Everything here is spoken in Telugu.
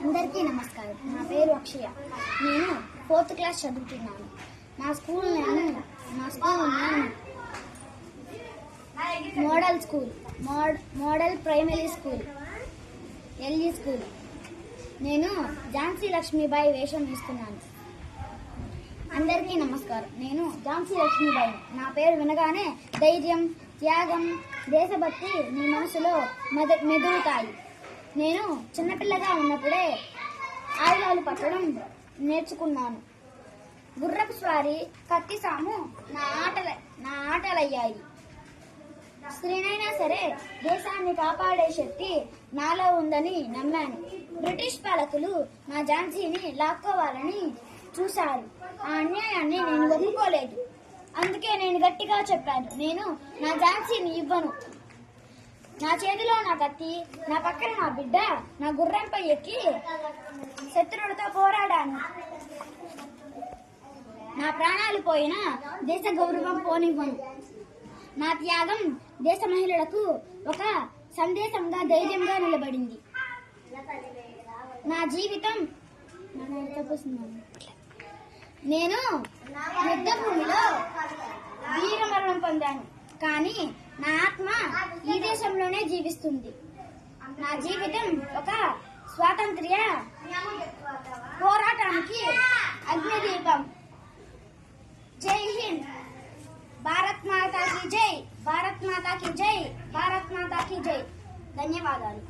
అందరికీ నమస్కారం. నా పేరు అక్షయ. నేను 4th క్లాస్ చదువుతున్నాను. మా school name model primary school, LE school. నేను ఝాన్సీ లక్ష్మీబాయి వేషం వేస్తున్నాను. అందరికీ నమస్కారం. నేను ఝాన్సీ లక్ష్మీబాయి. నా పేరు వినగానే ధైర్యం, త్యాగం, దేశభక్తి మీ మనసులో మెదులుతాయి. నేను చిన్నపిల్లగా ఉన్నప్పుడే ఆయుధాలు పట్టడం నేర్చుకున్నాను. గుర్రపు స్వారీ, కత్తి సాము నా ఆటలయ్యాయి. స్త్రీనైనా సరే దేశాన్ని కాపాడే శక్తి నాలో ఉందని నమ్మాను. బ్రిటిష్ పాలకులు నా ఝాన్సీని లాక్కోవాలని చూశారు. ఆ అన్యాయాన్ని నేను ఒప్పుకోలేదు. అందుకే నేను గట్టిగా చెప్పాను, నేను నా ఝాన్సీని ఇవ్వను. నా చేతిలో నా కత్తి, నా పక్కన నా బిడ్డ, నా గుర్రంపై ఎక్కి శత్రువులతో పోరాడాను. నా ప్రాణాలు పోయినా దేశ గౌరవం పోనివ్వను. నా త్యాగం దేశ మహిళలకు ఒక సందేశంగా, ధైర్యంగా నిలబడింది. నా జీవితం నేను యుద్ధ భూమిలో వీరమరణం పొందాను, కానీ నా ఆత్మ ఈ దేశంలోనే జీవిస్తుంది. నా జీవితం ఒక స్వాతంత్ర్య పోరాటానికి అగ్నిదీపం. జై హింద్. భారత్ మాతా కీ జై. భారత్ మాతా కీ జై. భారత్ మాతా కీ జై. ధన్యవాదాలు.